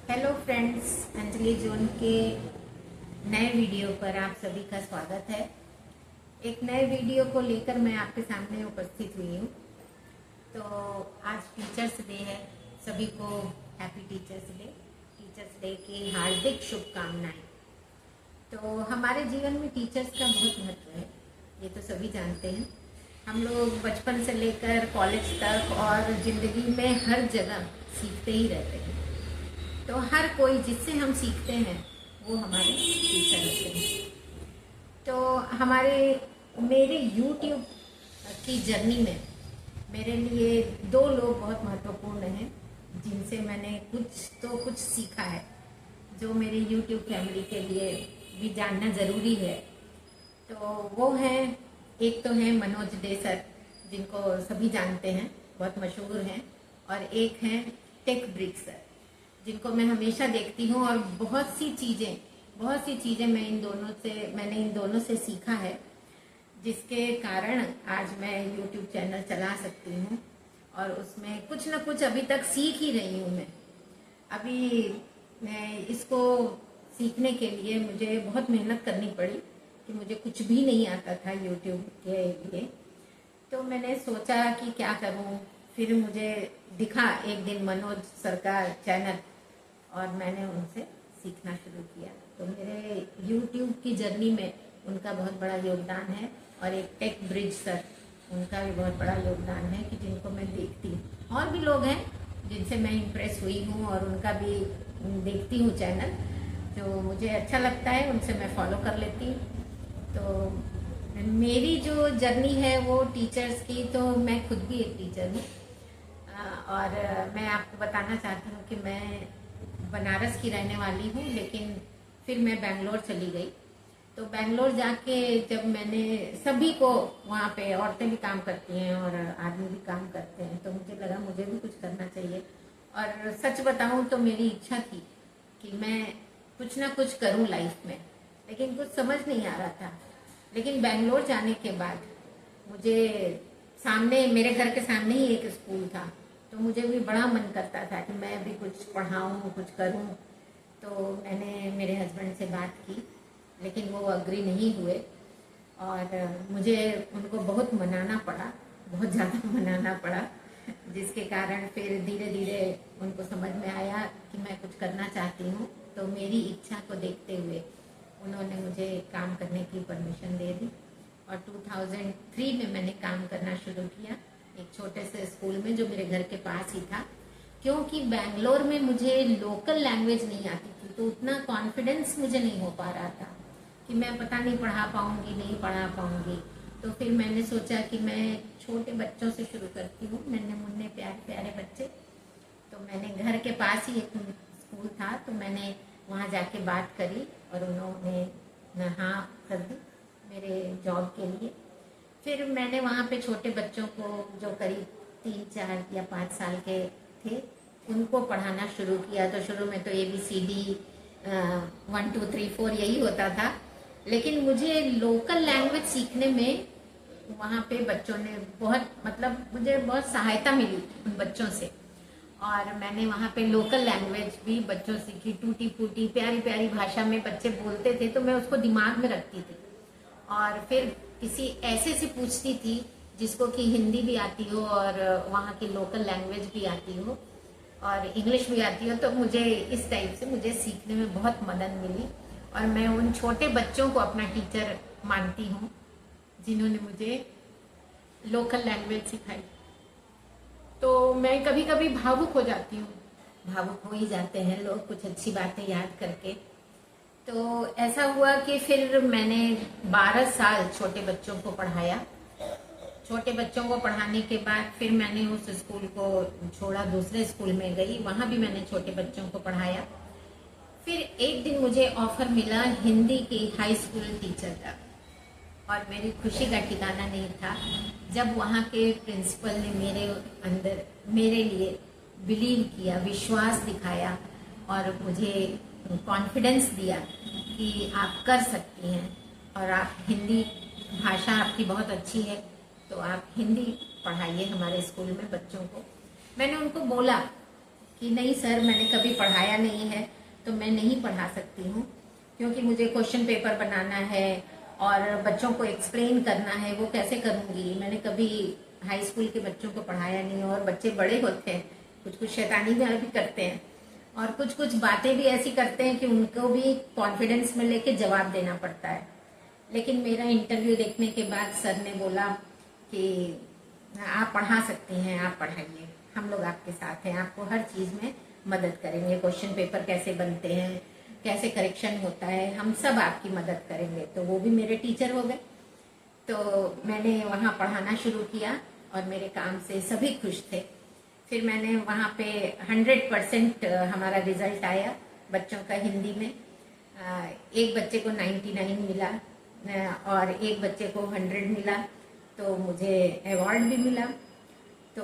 Hello friends, Anjali zone के नए video पर आप सभी का स्वागत है। एक नए वीडियो को लेकर मैं आपके सामने उपस्थित हुई हूँ। तो आज टीचर्स डे है, सभी को हैप्पी टीचर्स डे की हार्दिक शुभकामनाएं। तो हमारे जीवन में टीचर्स का बहुत महत्व है, ये तो सभी जानते हैं। हम लोग बचपन से लेकर कॉलेज तक और ज़िंदगी में हर जगह सीखते ही रहते हैं। तो हर कोई जिससे हम सीखते हैं वो हमारे टीचर होते हैं। तो मेरे YouTube की जर्नी में मेरे लिए दो लोग बहुत महत्वपूर्ण हैं, जिनसे मैंने कुछ सीखा है, जो मेरे YouTube फैमिली के लिए भी जानना ज़रूरी है। तो वो हैं, एक तो हैं मनोज डे सर, जिनको सभी जानते हैं, बहुत मशहूर हैं, और एक हैं टेक ब्रिक सर, जिनको मैं हमेशा देखती हूँ। और बहुत सी चीज़ें मैंने इन दोनों से सीखा है, जिसके कारण आज मैं YouTube चैनल चला सकती हूँ और उसमें कुछ ना कुछ अभी तक सीख ही रही हूँ। मैं इसको सीखने के लिए मुझे बहुत मेहनत करनी पड़ी, कि मुझे कुछ भी नहीं आता था YouTube के लिए। तो मैंने सोचा कि क्या करूँ, फिर मुझे दिखा एक दिन मनोज सर का चैनल और मैंने उनसे सीखना शुरू किया। तो मेरे YouTube की जर्नी में उनका बहुत बड़ा योगदान है, और एक टेक ब्रिज सर, उनका भी बहुत बड़ा योगदान है, कि जिनको मैं देखती हूँ। और भी लोग हैं जिनसे मैं इम्प्रेस हुई हूँ और उनका भी देखती हूँ चैनल, जो मुझे अच्छा लगता है, उनसे मैं फॉलो कर लेती हूँ। तो मेरी जो जर्नी है वो टीचर्स की, तो मैं खुद भी एक टीचर हूँ। और मैं आपको बताना चाहती हूँ कि मैं बनारस की रहने वाली हूँ, लेकिन फिर मैं बेंगलोर चली गई। तो बेंगलोर जाके जब मैंने सभी को, वहाँ पे औरतें भी काम करती हैं और आदमी भी काम करते हैं, तो मुझे लगा मुझे भी कुछ करना चाहिए। और सच बताऊँ तो मेरी इच्छा थी कि मैं कुछ ना कुछ करूँ लाइफ में, लेकिन कुछ समझ नहीं आ रहा था। लेकिन बेंगलोर जाने के बाद मुझे मेरे घर के सामने ही एक स्कूल था, तो मुझे भी बड़ा मन करता था कि मैं भी कुछ पढ़ाऊँ, कुछ करूँ। तो मैंने मेरे हस्बैंड से बात की, लेकिन वो अग्री नहीं हुए, और मुझे उनको बहुत मनाना पड़ा, बहुत ज़्यादा मनाना पड़ा, जिसके कारण फिर धीरे धीरे उनको समझ में आया कि मैं कुछ करना चाहती हूँ। तो मेरी इच्छा को देखते हुए उन्होंने मुझे काम करने की परमिशन दे दी, और 2003 में मैंने काम करना शुरू किया एक छोटे से स्कूल में, जो मेरे घर के पास ही था। क्योंकि बैंगलोर में मुझे लोकल लैंग्वेज नहीं आती थी, तो उतना कॉन्फिडेंस मुझे नहीं हो पा रहा था कि मैं पता नहीं पढ़ा पाऊंगी, नहीं पढ़ा पाऊंगी। तो फिर मैंने सोचा कि मैं छोटे बच्चों से शुरू करती हूँ, नन्हे मुन्ने प्यारे प्यारे बच्चे। तो मैंने घर के पास ही एक स्कूल था, तो मैंने वहाँ जाके बात करी, और उन्होंने हाँ कर दी मेरे जॉब के लिए। फिर मैंने वहाँ पे छोटे बच्चों को, जो करीब 3, 4 या 5 साल के थे, उनको पढ़ाना शुरू किया। तो शुरू में तो ABCD 1 2 3 4 यही होता था, लेकिन मुझे लोकल लैंग्वेज सीखने में वहाँ पे बच्चों ने मुझे बहुत सहायता मिली उन बच्चों से। और मैंने वहाँ पे लोकल लैंग्वेज भी बच्चों सीखी, टूटी फूटी प्यारी प्यारी भाषा में बच्चे बोलते थे, तो मैं उसको दिमाग में रखती थी। और फिर किसी ऐसे से पूछती थी जिसको कि हिंदी भी आती हो और वहाँ की लोकल लैंग्वेज भी आती हो और इंग्लिश भी आती हो, तो मुझे इस टाइप से मुझे सीखने में बहुत मदद मिली। और मैं उन छोटे बच्चों को अपना टीचर मानती हूँ, जिन्होंने मुझे लोकल लैंग्वेज सिखाई। तो मैं कभी कभी भावुक हो जाती हूँ, भावुक हो ही जाते हैं लोग कुछ अच्छी बातें याद करके। तो ऐसा हुआ कि फिर मैंने 12 साल छोटे बच्चों को पढ़ाया। छोटे बच्चों को पढ़ाने के बाद फिर मैंने उस स्कूल को छोड़ा, दूसरे स्कूल में गई, वहाँ भी मैंने छोटे बच्चों को पढ़ाया। फिर एक दिन मुझे ऑफर मिला हिंदी की हाई स्कूल टीचर का, और मेरी खुशी का ठिकाना नहीं था जब वहाँ के प्रिंसिपल ने मेरे अंदर मेरे लिए बिलीव किया, विश्वास दिखाया, और मुझे कॉन्फिडेंस दिया कि आप कर सकती हैं, और आप हिंदी भाषा आपकी बहुत अच्छी है, तो आप हिंदी पढ़ाइए हमारे स्कूल में बच्चों को। मैंने उनको बोला कि नहीं सर, मैंने कभी पढ़ाया नहीं है तो मैं नहीं पढ़ा सकती हूँ, क्योंकि मुझे क्वेश्चन पेपर बनाना है और बच्चों को एक्सप्लेन करना है, वो कैसे करूँगी। मैंने कभी हाई स्कूल के बच्चों को पढ़ाया नहीं, और बच्चे बड़े होते हैं, कुछ कुछ शैतानी भी करते हैं और कुछ कुछ बातें भी ऐसी करते हैं कि उनको भी कॉन्फिडेंस में लेके जवाब देना पड़ता है। लेकिन मेरा इंटरव्यू देखने के बाद सर ने बोला कि आप पढ़ा सकती हैं, आप पढ़ाइए, हम लोग आपके साथ हैं, आपको हर चीज़ में मदद करेंगे, क्वेश्चन पेपर कैसे बनते हैं, कैसे करेक्शन होता है, हम सब आपकी मदद करेंगे। तो वो भी मेरे टीचर हो गए। तो मैंने वहाँ पढ़ाना शुरू किया और मेरे काम से सभी खुश थे। फिर मैंने वहाँ पे 100% हमारा रिजल्ट आया बच्चों का हिंदी में। एक बच्चे को 99 मिला और एक बच्चे को 100 मिला, तो मुझे अवार्ड भी मिला। तो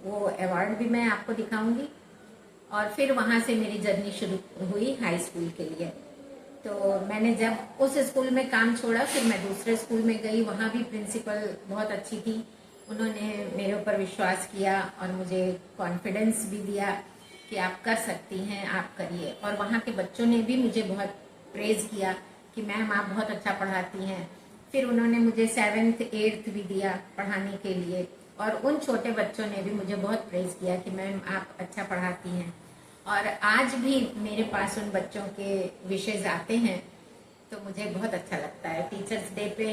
वो अवार्ड भी मैं आपको दिखाऊंगी। और फिर वहाँ से मेरी जर्नी शुरू हुई हाई स्कूल के लिए। तो मैंने जब उस स्कूल में काम छोड़ा, फिर मैं दूसरे स्कूल में गई। वहाँ भी प्रिंसिपल बहुत अच्छी थी, उन्होंने मेरे ऊपर विश्वास किया और मुझे कॉन्फिडेंस भी दिया कि आप कर सकती हैं, आप करिए। और वहाँ के बच्चों ने भी मुझे बहुत प्रेज किया कि मैम आप बहुत अच्छा पढ़ाती हैं। फिर उन्होंने मुझे 7th 8th भी दिया पढ़ाने के लिए, और उन छोटे बच्चों ने भी मुझे बहुत प्रेज किया कि मैम आप अच्छा पढ़ाती हैं। और आज भी मेरे पास उन बच्चों के विषय आते हैं तो मुझे बहुत अच्छा लगता है। टीचर्स डे पे,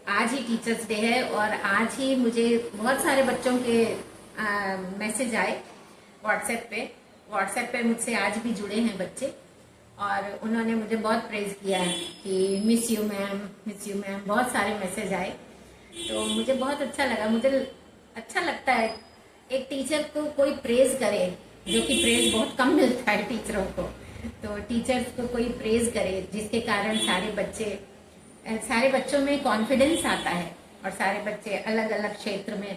आज ही टीचर्स डे है और आज ही मुझे बहुत सारे बच्चों के मैसेज आए व्हाट्सएप पे मुझसे आज भी जुड़े हैं बच्चे, और उन्होंने मुझे बहुत प्रेज किया है कि मिस यू मैम, बहुत सारे मैसेज आए। तो मुझे बहुत अच्छा लगा। मुझे अच्छा लगता है एक टीचर को कोई प्रेज करे, जो कि प्रेज बहुत कम मिलता है टीचरों को। तो टीचर्स को कोई प्रेज करे जिसके कारण सारे बच्चों में कॉन्फिडेंस आता है, और सारे बच्चे अलग अलग क्षेत्र में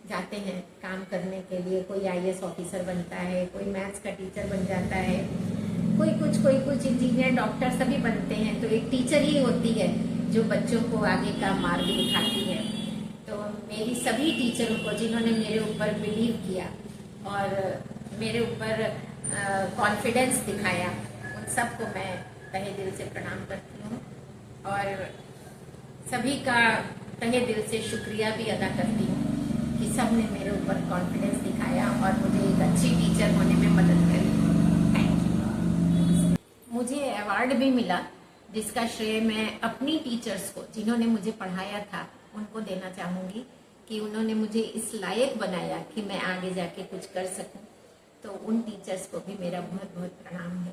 जाते हैं काम करने के लिए। कोई IAS ऑफिसर बनता है, कोई मैथ्स का टीचर बन जाता है, कोई कुछ इंजीनियर, डॉक्टर सभी बनते हैं। तो एक टीचर ही होती है जो बच्चों को आगे का मार्ग दिखाती है। तो मेरी सभी टीचरों को जिन्होंने मेरे ऊपर बिलीव किया और मेरे ऊपर कॉन्फिडेंस दिखाया, उन सबको मैं तहे दिल से प्रणाम करती हूँ और सभी का तहे दिल से शुक्रिया भी अदा करती हूँ कि सब ने मेरे ऊपर कॉन्फिडेंस दिखाया और मुझे एक अच्छी टीचर होने में मदद करी। Thank you. मुझे अवार्ड भी मिला जिसका श्रेय मैं अपनी टीचर्स को, जिन्होंने मुझे पढ़ाया था, उनको देना चाहूँगी कि उन्होंने मुझे इस लायक बनाया कि मैं आगे जाके कुछ कर सकूँ। तो उन टीचर्स को भी मेरा बहुत बहुत प्रणाम है।